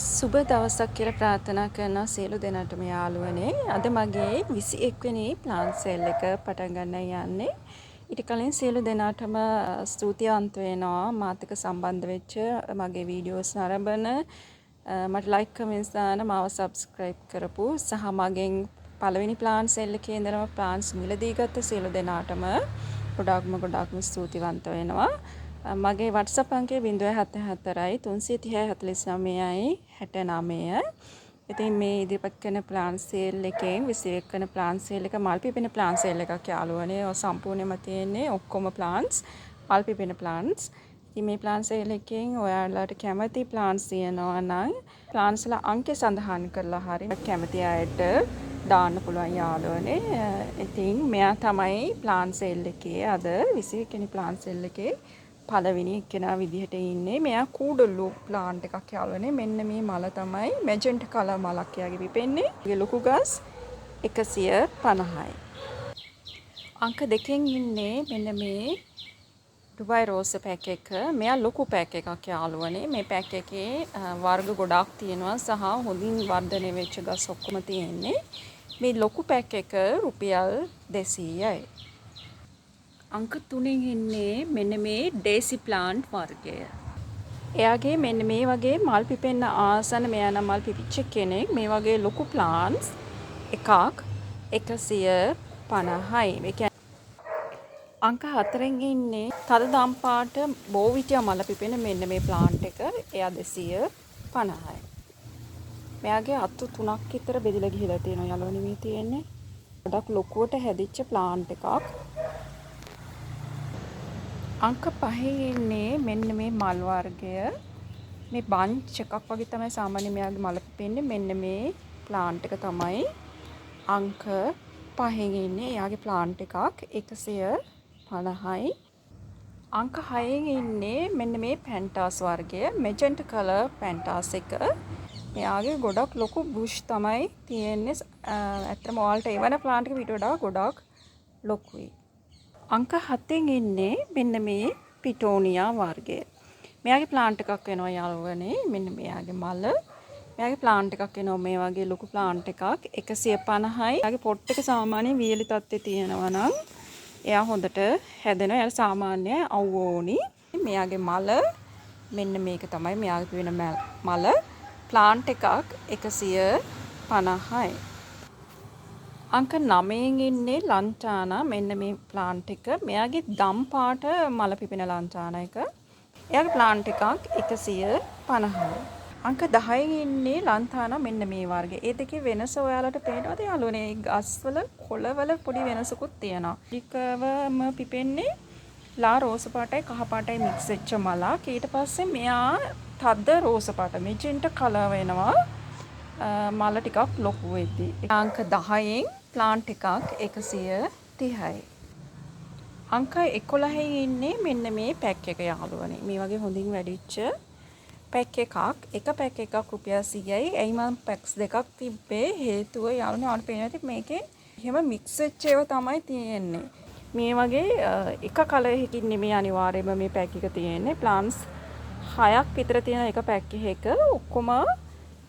සුබ දවසක් කියලා ප්‍රාර්ථනා කරනවා සියලු දෙනාටම යාළුවනේ. අද මගේ 21 වෙනි ප්ලාන්ට් සේල් එක පටන් ගන්න යන්නේ. ඊට කලින් සියලු දෙනාටම ස්තුතිවන්ත වෙනවා මාත් එක්ක සම්බන්ධ වෙච්ච මගේ වීඩියෝස් නරඹන මට ලයික් කමෙන්ට්ස් දාන මාව සබ්ස්ක්‍රයිබ් කරපු සහ මගෙන් පළවෙනි ප්ලාන්ට් සේල් එකේ ඉඳන්ම ප්ලාන්ට්ස් මිලදී ගත්ත සියලු දෙනාටම ගොඩාක්ම ස්තුතිවන්ත වෙනවා. මගේ WhatsApp අංකය 074යි 330 49යි 69. ඉතින් මේ ඉදිරිපත් කරන ප්ලාන් සේල් එකෙන් 21 වෙනි ප්ලාන් සේල් එක මල් පිපෙන ප්ලාන් සේල් එකක් යාළුවනේ. ඔය සම්පූර්ණයෙන්ම තියෙන්නේ ඔක්කොම ප්ලාන්ට්ස් මල් පිපෙන ප්ලාන්ට්ස්. ඉතින් මේ ප්ලාන් සේල් එකෙන් ඔයාලට කැමති ප්ලාන්ට්ස් තියෙනවා නම් ප්ලාන්ට්ස් වල අංකය සඳහන් කරලා හරි කැමති අයට දාන්න පුළුවන් යාළුවනේ. ඉතින් මෙයා තමයි ප්ලාන් සේල් එකේ අද 21 වෙනි ප්ලාන් සේල් එකේ පළවෙනි එක්කෙනා විදිහට ඉන්නේ. මෙයා කූඩලු ප්ලාන්ට් එකක් යාළුවනේ. මෙන්න මේ මල තමයි මැජෙන්ටා කලර් මලක් යාගේ පිපෙන්නේ. ඒකේ ලොකු ගස් 150යි. අංක දෙකෙන් ඉන්නේ මෙන්න මේ ඩුබයි රෝස් පැක් එක. මෙයා ලොකු පැක් එකක් යාළුවනේ. මේ පැක් එකේ වර්ග ගොඩාක් තියෙනවා සහ හොඳින් වර්ධනය වෙච්ච ගස් ඔක්කොම තියෙන්නේ. මේ ලොකු පැක් එක රුපියල් 200යි. අංක 3 ඉන්නේ මෙන්න මේ ඩේසි ප්ලාන්ට් වර්ගය. එයාගේ මෙන්න මේ වගේ මල් පිපෙන්න ආසන මෙයා නම් මල් පිපිච්ච කෙනෙක්. මේ වගේ ලොකු ප්ලාන්ට්ස් එකක් 150යි. ඒ කියන්නේ අංක 4න් ඉන්නේ තද දම් පාට බෝවිටියා මල පිපෙන මෙන්න මේ ප්ලාන්ට් එක. එයා 250යි. මෙයාගේ අතු 3ක් විතර බෙදලා ගිහිලා තියෙනවා යාළුවනේ මේ තියෙන්නේ. ගොඩක් ලොකුවට හැදිච්ච ප්ලාන්ට් එකක්. අංක 5 ඉන්නේ මෙන්න මේ මල් වර්ගය. මේ බන්ච් එකක් වගේ තමයි සාමාන්‍ය මෙයාගේ මල පිපෙන්නේ. මෙන්න මේ ප්ලාන්ට් එක තමයි අංක 5 ඉන්නේ. එයාගේ ප්ලාන්ට් එකක් 150යි. අංක 6 ඉන්නේ මෙන්න මේ පැන්ටාස් වර්ගය. මැජෙන්ටා කලර් පැන්ටාස් එක. මෙයාගේ ගොඩක් ලොකු බුෂ් තමයි තියෙන්නේ. ඇත්තටම ඔයාලට එවන ප්ලාන්ට් එක ඊට වඩා ගොඩක් ලොකුයි. අංක 7 ඉන්නේ මෙන්න මේ පිටෝනියා වර්ගය. මෙයාගේ ප්ලාන්ට් එකක් වෙනවා යාළුවනේ. මෙන්න මෙයාගේ මල. මෙයාගේ ප්ලාන්ට් එකක් වෙනවා මේ වගේ ලොකු ප්ලාන්ට් එකක් 150යි. එයාගේ පොට් එක සාමාන්‍යයෙන් වියලි තත්ත්වයේ තියෙනවා නම් එයා හොඳට හැදෙනවා. එයාට සාමාන්‍ය අවුව ඕනි. මෙයාගේ මල මෙන්න මේක තමයි මෙයාගේ වෙන මල. ප්ලාන්ට් එකක් 150යි. අංක 9 ඉන්නේ ලන්ටානා. මෙන්න මේ ප්ලාන්ට් එක. මෙයාගේ දම් පාට මල පිපෙන ලන්ටානා එක. එයාගේ ප්ලාන්ට් එකක් 150යි. අංක 10 ඉන්නේ ලන්ටානා මෙන්න මේ වර්ගය. ඒ දෙකේ වෙනස ඔයාලට පේනවද යාළුවනේ? ගස්වල කොළවල පොඩි වෙනසකුත් තියෙනවා. ටිකවම පිපෙන්නේ ලා රෝස පාටයි කහ පාටයි මික්ස් වෙච්ච මලක්. ඊට පස්සේ මෙයා තද රෝස පාට මෙජෙන්ටා කලර් වෙනවා. මල ටිකක් ලොකු වෙද්දී. අංක 10න් ප්ලාන්ට් එකක් 130යි. අංක 11 ඉන්නේ මෙන්න මේ පැක් එක යාළුවනේ. මේ වගේ හොඳින් වැඩිච්ච පැක් එකක්. එක පැක් එකක් රුපියල් 100යි. එයි මම පැක්ස් දෙකක් තිබ්බේ හේතුව යාළුවනේ ඔයාලට පේනවා ඇති මේකේ එහෙම මික්ස් වෙච්ච ඒවා තමයි තියෙන්නේ. මේ වගේ එක කලර් එකකින් නෙමෙයි අනිවාර්යයෙන්ම මේ පැක් එක තියෙන්නේ. ප්ලාන්ට්ස් 6ක් විතර තියෙන එක පැක් එකක ඔක්කොම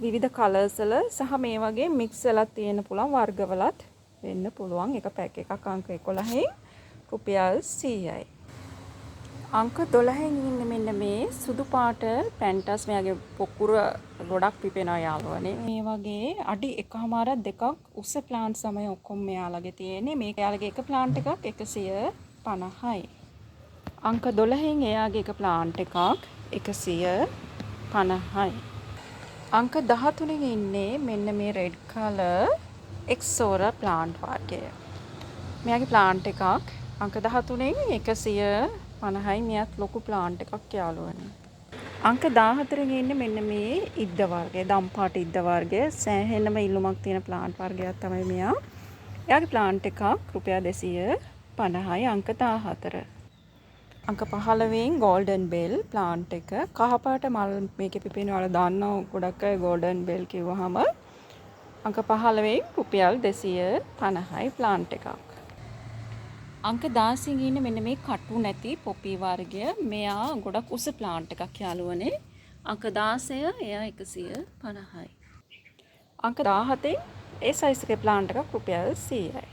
විවිධ කලර්ස් වල සහ මේ වගේ මික්ස් වෙලා තියෙන පුළුවන් වර්ගවලත් වෙන්න පුළුවන්. එක පැක් එකක් අංක 11න් රුපියල් 100යි. අංක 12න් ඉන්නේ මෙන්න මේ සුදු පාට පැන්ටස්. මෙයාගේ පොකුර ගොඩක් පිපෙනවා යාළුවනේ. මේ වගේ අඩි 1.5 දෙකක් උස ප්ලාන්ට්ස් තමයි ඔක්කොම මෙයාලගේ තියෙන්නේ. මේක එයාලගේ එක ප්ලාන්ට් එකක් 150යි. අංක 12න් එයාගේ එක ප්ලාන්ට් එකක් 150යි. අංක 13 ඉන්නේ මෙන්න මේ රෙඩ් කලර් එක්සෝරා ප්ලාන්ට් වර්ගය. මෙයාගේ ප්ලාන්ට් එකක් අංක 13න් 150යි. මෙයත් ලොකු ප්ලාන්ට් එකක් යාළුවනේ. අංක 14 ඉන්නේ මෙන්න මේ ඉද්ද වර්ගය. දම් පාට ඉද්ද වර්ගය. සෑහෙනම ඉල්ලුමක් තියෙන ප්ලාන්ට් වර්ගයක් තමයි මෙයා. එයාගේ ප්ලාන්ට් එකක් රුපියල් 250යි. අංක 14. අංක 15න් ගෝල්ඩන් බෙල් ප්ලාන්ට් එක. කහපාට මල් මේකේ පිපෙනවා. ඔයාලා දන්නවා ගොඩක් අය ගෝල්ඩන් බෙල් කිව්වහම. අංක 15න් රුපියල් 250යි ප්ලාන්ට් එකක්. අංක 16 ඉන්නේ මෙන්න මේ කටු නැති පොපි වර්ගය. මෙයා ගොඩක් උස ප්ලාන්ට් එකක් යාළුවනේ. අංක 16 එයා 150යි. අංක 17 ඒ සයිස් එකේ ප්ලාන්ට් එකක් රුපියල් 100යි.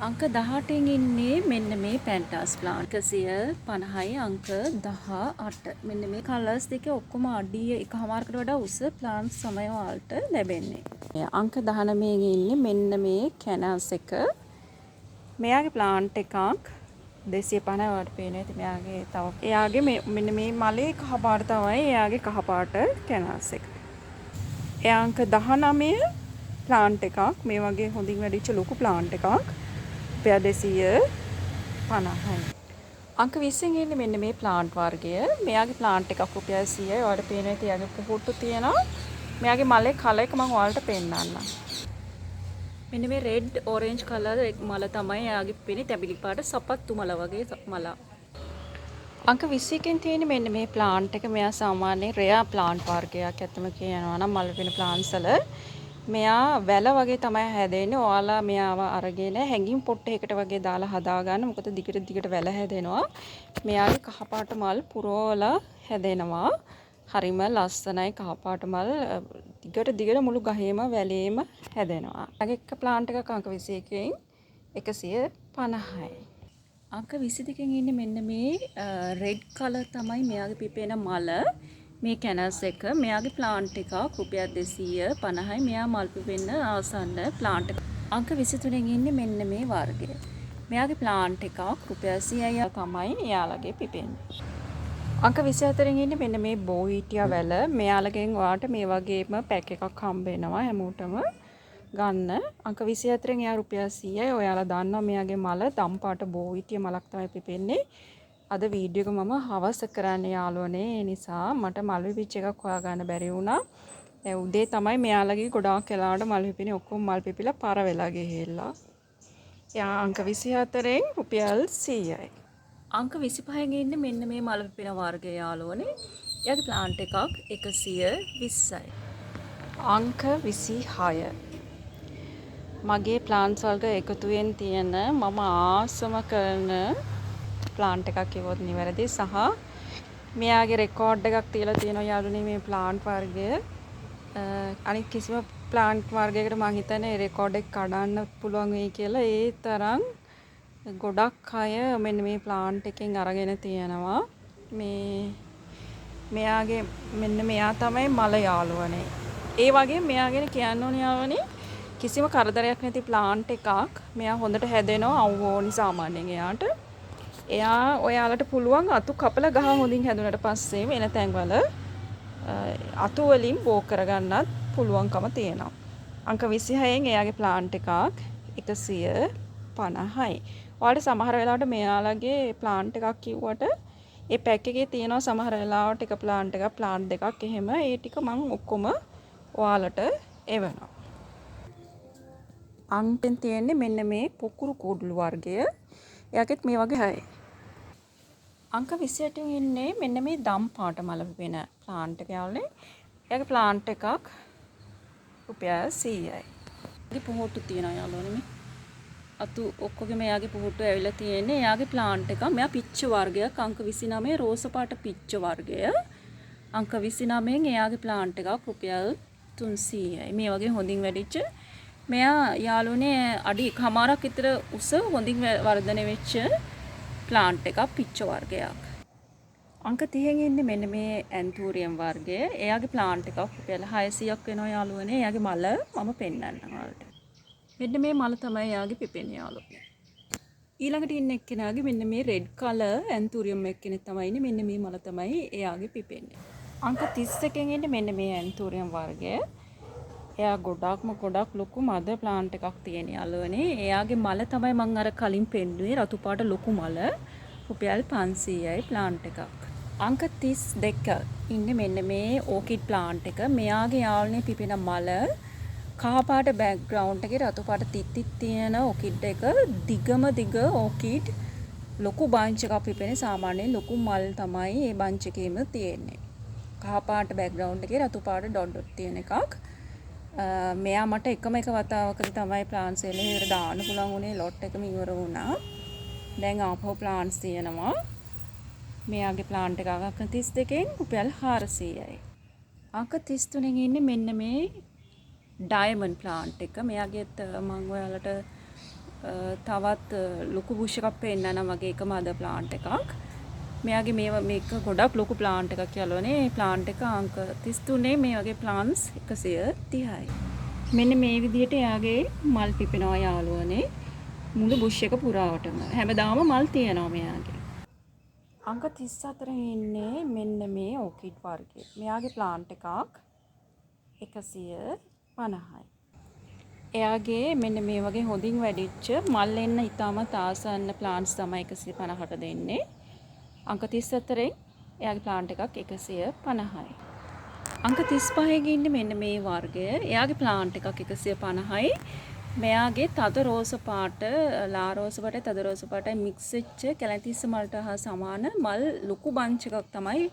අංක 18න් ඉන්නේ මෙන්න මේ පැන්ටාස් ප්ලාන්ට් 150යි අංක 18. මෙන්න මේ කලර්ස් දෙකේ ඔක්කොම අඩිය එකමාරකට වඩා උස ප්ලාන්ට් සමය වලට ලැබෙන්නේ. අංක 19න් ඉන්නේ මෙන්න මේ කැනස් එක. මෙයාගේ ප්ලාන්ට් එකක් 250 වලට පේනවා. ඉතින් මෙයාගේ තව එයාගේ මෙන්න මේ මලේ කහ පාට තමයි එයාගේ කහ පාට කැනස් එක. ඒ අංක 19 ප්ලාන්ට් එකක් මේ වගේ හොඳින් වැඩිච්ච ලොකු ප්ලාන්ට් එකක්. රුපියල් 250යි. අංක 20න් ඉන්නේ මෙන්න මේ ප්ලාන්ට් වර්ගය. මෙයාගේ ප්ලාන්ට් එකක් රුපියල් 100යි. ඔයාලට පේනවා ඉතින් එයාගේ පුහුට්ටු තියෙනවා. මෙයාගේ මලේ කලර් එක මම ඔයාලට පෙන්නන්නම්. මෙන්න මේ රෙඩ් ඔරෙන්ජ් කලර් මල තමයි එයාගේ පේන්නේ තැඹිලි පාට සපත්තු මල වගේ මල. අංක 21න් තියෙන මෙන්න මේ ප්ලාන්ට් එක මෙයා සාමාන්‍යයෙන් රෙයා ප්ලාන්ට් වර්ගයක්. ඇත්තම කියනවා නම් මල් වෙන ප්ලාන්ට්ස් වල මෙයා වැල වගේ තමයි හැදෙන්නේ. ඔයාලා මෙයාව අරගෙන හැංගින් පොට්ටයකට වගේ දාලා හදා ගන්න. මොකද දිගට වැල හැදෙනවා. මෙයාගේ කහපාට මල් පුරවලා හැදෙනවා. හරිම ලස්සනයි කහපාට මල් දිගට මුළු ගහේම වැලේම හැදෙනවා. ඊළඟ එක ප්ලාන්ට් එකක් අංක 21කින් 150යි. අංක 22කින් ඉන්නේ මෙන්න මේ රෙඩ් කලර් තමයි මෙයාගේ පිපෙන මල. මේ කැනස් එක මෙයාගේ ප්ලාන්ට් එකක් රුපියල් 250යි. මෙයා මල් පිපෙන්න ආසන්න ප්ලාන්ට් එක. අංක 23න් ඉන්නේ මෙන්න මේ වර්ගය. මෙයාගේ ප්ලාන්ට් එකක් රුපියල් 100යි තමයි එයාලගේ පිපෙන්නේ. අංක 24න් ඉන්නේ මෙන්න මේ බෝයිටියා වැල. මෙයාලගෙන් ඔයාලට මේ වගේම පැක් එකක් හම්බ වෙනවා හැමෝටම ගන්න. අංක 24න් එයා රුපියල් 100යි. ඔයාලා දන්නවා මෙයාගේ මල දම්පාට බෝයිටියා මලක් තමයි පිපෙන්නේ. අද වීඩියෝ එක මම හවස කරන්න යාළුවනේ. ඒ නිසා මට මල් පිපිච්ච එකක් හොයාගන්න බැරි වුණා. ඒ උදේ තමයි මෙයාලගේ ගොඩාක් වෙලාවට මල් පිපෙන්නේ. ඔක්කොම මල් පිපිලා පර වෙලා ගිහිල්ලා. එයා අංක 24න් රුපියල් 100යි. අංක 25න් ඉන්නේ මෙන්න මේ මල් පිපෙන වර්ගය යාළුවනේ. එයාගේ ප්ලාන්ට් එකක් 120යි. අංක 26 මගේ ප්ලාන්ට්ස් වලට එකතුවෙන් තියෙන මම ආසම කරන ප්ලාන්ට් එකක් කිව්වොත් නිවැරදි. සහ මෙයාගේ රෙකෝඩ් එකක් තියලා තියෙනවා යාළුවනේ මේ ප්ලාන්ට් වර්ගය. අනිත් කිසිම ප්ලාන්ට් වර්ගයකට මම හිතන්නේ රෙකෝඩ් එක කඩන්න පුළුවන් වෙයි කියලා. ඒ තරම් ගොඩක් අය මෙන්න මේ ප්ලාන්ට් එකෙන් අරගෙන තියෙනවා. මෙයාගේ මෙන්න මෙයා තමයි මල යාළුවනේ. ඒ වගේ මෙයාගෙන කියන්න ඕනේ යාළුවනේ කිසිම කරදරයක් නැති ප්ලාන්ට් එකක්. මෙයා හොඳට හැදෙනවා අවුවෝනි සාමාන්‍යයෙන් එයාට. එයා ඔයාලට පුළුවන් අතු කපලා ගහ හොඳින් හැදුනට පස්සේ වෙන තැන්වල අතු වලින් බෝ කරගන්නත් පුළුවන්කම තියෙනවා. අංක 26න් එයාගේ ප්ලාන්ට් එකක් 150යි. ඔයාලට සමහර වෙලාවට මෙයාලගේ ප්ලාන්ට් එකක් කිව්වට ඒ පැක් එකේ තියෙනවා සමහර වෙලාවට එක ප්ලාන්ට් එකක් ප්ලාන්ට් දෙකක් එහෙම ඒ ටික මම ඔක්කොම ඔයාලට එවනවා. අංකෙන් තියෙන්නේ මෙන්න මේ පොකුරු කුඩළු වර්ගය. එයාගෙත් මේ වගේ හැයි. අංක 28න් ඉන්නේ මෙන්න මේ දම් පාට මල වෙන ප්ලාන්ට් එක යාළුවනේ. එයාගේ ප්ලාන්ට් එකක් රුපියල් 100යි. ඒ පුහුට්ටු තියනවා යාළුවනේ මේ. අතු ඔක්කොගෙම එයාගේ පුහුට්ටු ඇවිල්ලා තියෙන්නේ. එයාගේ ප්ලාන්ට් එක මෙයා පිච්ච වර්ගයක් අංක 29 රෝස පාට පිච්ච වර්ගය. අංක 29න් එයාගේ ප්ලාන්ට් එකක් රුපියල් 300යි. මේ වගේ හොඳින් වැඩිච්ච මෙයා යාළුවනේ අඩි එකමාරක් විතර උස හොඳින් වර්ධනය වෙච්ච ප්ලාන්ට් එකක් පිච්ච වර්ගයක්. අංක 30න් ඉන්නේ මෙන්න මේ ඇන්තූරියම් වර්ගය. එයාගේ ප්ලාන්ට් එකක් රුපියල් 600ක් වෙනවා යාළුවනේ. එයාගේ මල මම පෙන්නන්නම් ඔයාලට. මෙන්න මේ මල තමයි එයාගේ පිපෙන්නේ යාළුවනේ. ඊළඟට ඉන්න එක්කෙනාගේ මෙන්න මේ රෙඩ් කලර් ඇන්තූරියම් එක්කෙනෙක් තමයි ඉන්නේ. මෙන්න මේ මල තමයි එයාගේ පිපෙන්නේ. අංක 31න් ඉන්නේ මෙන්න මේ ඇන්තූරියම් වර්ගය. එයා ගොඩක් ලොකු මද ප්ලාන්ට් එකක් තියෙන යාළුවනේ. එයාගේ මල තමයි මම අර කලින් පෙන්නුවේ රතු පාට ලොකු මල. රුපියල් 500යි ප්ලාන්ට් එකක්. අංක 32 ඉන්නේ මෙන්න මේ ඕකිඩ් ප්ලාන්ට් එක. මෙයාගේ යාළුවනේ පිපෙන මල කහ පාට බෑග්ග්‍රවුන්ඩ් එකේ රතු පාට තිත් තියෙන ඕකිඩ් එක. දිග ඕකිඩ් ලොකු බන්ච් එකක් පිපෙන සාමාන්‍යයෙන් ලොකු මල් තමයි මේ බන්ච් එකේම තියෙන්නේ. කහ පාට බෑග්ග්‍රවුන්ඩ් එකේ රතු පාට ඩොට් තියෙන එකක්. මෙයා මට එකම එක වතාවකදී තමයි ප්ලාන්ට්ස් එන්නේ. ඒකට දාන්න පුළුවන් උනේ ලොට් එකම ඉවර වුණා. දැන් ආපහු ප්ලාන්ට්ස් තියෙනවා. මෙයාගේ ප්ලාන්ට් එක අංක 32කින් රුපියල් 400යි. අංක 33 ඉන්නේ මෙන්න මේ ඩයමන්ඩ් ප්ලාන්ට් එක. මෙයාගේත් මම ඔයාලට තවත් ලොකු බුෂ් එකක් පෙන්නනවා වගේ එකම අද ප්ලාන්ට් එකක්. මෙයාගේ මේක ගොඩක් ලොකු ප්ලාන්ට් එකක් කියලානේ. මේ ප්ලාන්ට් එක අංක 33 මේ වගේ ප්ලාන්ට්ස් 130යි. මෙන්න මේ විදිහට එයාගේ මල් පිපෙනවා යාළුවනේ. මුළු බුෂ් එක පුරාවටම. හැමදාම මල් තියෙනවා මෙයාගේ. අංක 34 ඉන්නේ මෙන්න මේ ඕකිඩ් වර්ගය. මෙයාගේ ප්ලාන්ට් එකක් 150යි. එයාගේ මෙන්න මේ වගේ හොඳින් වැඩිච්ච මල් එන්න ඉතාමත් ආසන්න ප්ලාන්ට්ස් තමයි 150ට දෙන්නේ. අංක 34න් එයාගේ ප්ලාන්ට් එකක් 150යි. අංක 35 ඉන්නේ මෙන්න මේ වර්ගය. එයාගේ ප්ලාන්ට් එකක් 150යි. මෙයාගේ තද රෝස පාට, ලා රෝස පාටයි තද රෝස පාටයි මික්ස් වෙච්ච කැලැතිස්ස මල්ට හා සමාන මල් ලොකු බන්ච් එකක් තමයි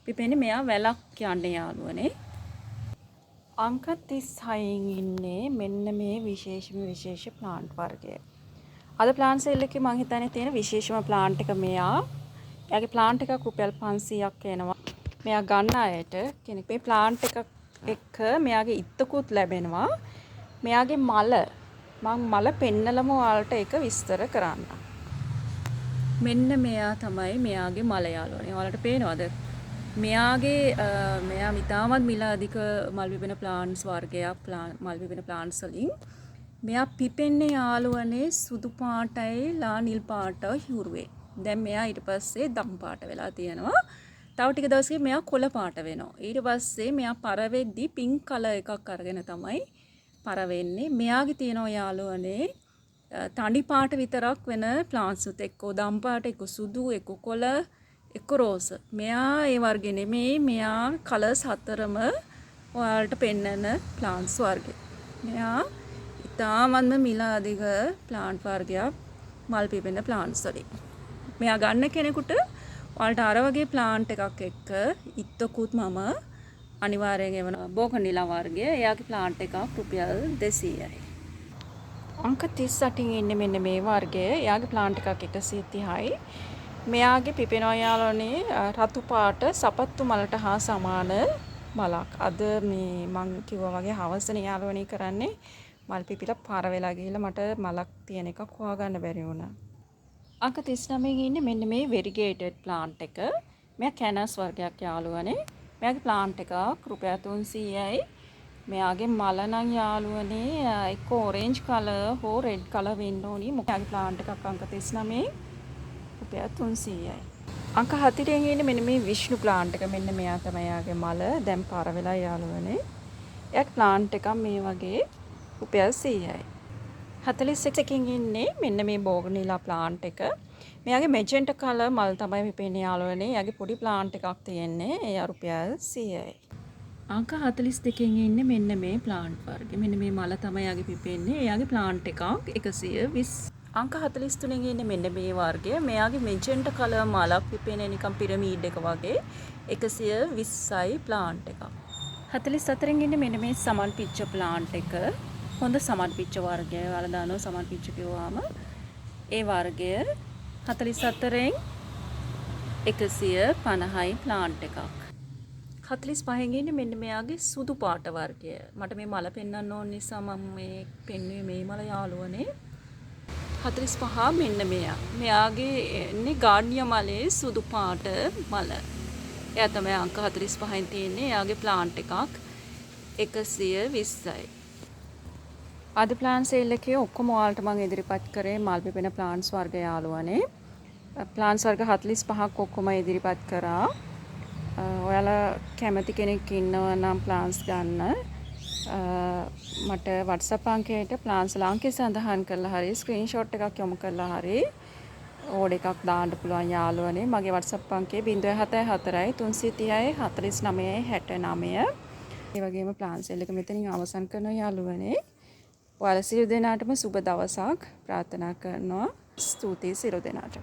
පිපෙන්නේ. මෙයා වැලක් කියන්නේ යාළුවනේ. අංක 36න් ඉන්නේ මෙන්න මේ විශේෂ ප්ලාන්ට් වර්ගය. අද ප්ලාන්ට් සේල් එකේ මම හිතන්නේ තියෙන විශේෂම ප්ලාන්ට් එක මෙයා. එයාගේ ප්ලාන්ට් එකක් රුපියල් 500ක් එනවා. මෙයා ගන්න අයට කෙනෙක් මේ ප්ලාන්ට් එකක් එක්ක මෙයාගේ ඉත්තකුත් ලැබෙනවා. මෙයාගේ මල මම මල පෙන්නලම ඔයාලට ඒක විස්තර කරන්න. මෙන්න මෙයා තමයි මෙයාගේ මල යාළුවනේ. ඔයාලට පේනවද? මෙයා ඉතාමත් මිල අධික මල් පිපෙන ප්ලාන්ට්ස් වර්ගයක් මල් පිපෙන ප්ලාන්ට්ස් වලින් මෙයා පිපෙන්නේ යාළුවනේ සුදු පාටයි ලා නිල් පාටයි හිරුවේ. දැන් මෙයා ඊට පස්සේ දම් පාට වෙලා තියෙනවා. තව ටික දවසකින් මෙයා කොළ පාට වෙනවා. ඊට පස්සේ මෙයා පර වෙද්දී පින්ක් කලර් එකක් අරගෙන තමයි පර වෙන්නේ. මෙයාගේ තියෙනවා යාළුවනේ තනි පාට විතරක් වෙන ප්ලාන්ට්ස් උත් එක්ක දම් පාට එක්ක සුදු එක්ක කොළ එක්ක රෝස. මෙයා ඒ වර්ගෙ නෙමෙයි. මෙයා කලර්ස් හතරම ඔයාලට පෙන්නන ප්ලාන්ට්ස් වර්ගය. මෙයා ඉතාමත්ම මිල අධික ප්ලාන්ට් වර්ගයක් මල් පිපෙන ප්ලාන්ට්ස් වලින්. මෙයා ගන්න කෙනෙකුට ඔයාලට අර වගේ ප්ලාන්ට් එකක් එක්ක ඉත්තකුත් මම අනිවාර්යෙන් එවන බෝගන්විලා වර්ගය. එයාගේ ප්ලාන්ට් එකක් රුපියල් 200යි. අංක 38 ඉන්නේ මෙන්න මේ වර්ගය. එයාගේ ප්ලාන්ට් එකක් 130යි. මෙයාගේ පිපෙනවා යාළුවනේ රතු පාට සපත්තු මලට හා සමාන මලක්. අද මේ මං කිව්වා වගේ හවසනේ යාළුවනේ කරන්නේ මල් පිපිලා පාර වෙලා ගිහිල්ලා මට මලක් තියෙන එකක් හොයාගන්න බැරි වුණා. අංක 39 ඉන්නේ මෙන්න මේ වෙරිගේටඩ් ප්ලාන්ට් එක. මෙයා කැනස් වර්ගයක් යාළුවනේ. මෙයාගේ ප්ලාන්ට් එකක් රුපියල් 300යි. මෙයාගේ මල නම් යාළුවනේ එක්ක ඔරෙන්ජ් කලර් හෝ රෙඩ් කලර් වෙන්න ඕනි. මෙයාගේ ප්ලාන්ට් එකක් අංක 39 රුපියල් 300යි. අංක 40 ඉන්නේ මෙන්න මේ විෂ්ණු ප්ලාන්ට් එක. මෙන්න මෙයා තමයි යාගේ මල. දැන් පාර වෙලා යාළුවනේ. එයාගේ ප්ලාන්ට් එකක් මේ වගේ රුපියල් 100යි. 41 එකකින් ඉන්නේ මෙන්න මේ බෝගන්විලා ප්ලාන්ට් එක. මෙයාගේ මෙජෙන්ටා කලර් මල් තමයි පිපෙන්නේ යාළුවනේ. එයාගේ පොඩි ප්ලාන්ට් එකක් තියෙන්නේ. ඒ රුපියල් 100යි. අංක 42කින් ඉන්නේ මෙන්න මේ ප්ලාන්ට් වර්ගය. මෙන්න මේ මල තමයි යාගේ පිපෙන්නේ. එයාගේ ප්ලාන්ට් එකක් 120. අංක 43 ඉන්නේ මෙන්න මේ වර්ගය. මෙයාගේ මෙජෙන්ටා කලර් මලක් පිපෙන්නේ නිකන් පිරමීඩ් එක වගේ 120යි ප්ලාන්ට් එකක්. 44 ඉන්නේ මෙන්න මේ සමන් පිච්ච ප්ලාන්ට් එක. හොඳ සමන් පිච්ච වර්ගය. ඔයාලා දන්නවා සමන් පිච්ච කිව්වම ඒ වර්ගය 44න් 150යි ප්ලාන්ට් එකක්. 45 ඉන්නේ මෙන්න මෙයාගේ සුදු පාට වර්ගය. මට මේ මල පෙන්වන්න ඕන නිසා මම මේ පෙන්වුවේ මේ මල යාළුවනේ. 45 මෙන්න මෙයා. මෙයාගේ ඉන්නේ ගාඩ්නියා මලේ සුදු පාට මල. එයා තමයි අංක 45න් තියෙන්නේ. එයාගේ ප්ලාන්ට් එකක් 120යි. අද ප්ලාන්ට් සේල් එකේ ඔක්කොම ඔයාලට මම ඉදිරිපත් කරේ මල් පිපෙන ප්ලාන්ට්ස් වර්ග යාළුවනේ. ප්ලාන්ට්ස් වර්ග 45ක් ඔක්කොම ඉදිරිපත් කරා. ඔයාලා කැමති කෙනෙක් ඉන්නවා නම් ප්ලාන්ට්ස් ගන්න මට WhatsApp අංකයට ප්ලාන්ට්ස් ලාංකේ සඳහන් කරලා හරි ස්ක්‍රීන්ෂොට් එකක් යොමු කරලා හරි ඕඩර් එකක් දාන්න පුළුවන් යාළුවනේ. මගේ WhatsApp අංකය 074 330 49 69. ඒ වගේම ප්ලාන්ට්ස් සේල් එක මෙතනින් අවසන් කරනවා යාළුවනේ. ඔයාලා සියලු දෙනාටම සුබ දවසක් ප්‍රාර්ථනා කරනවා. ස්තුතියි සියලු දෙනාට.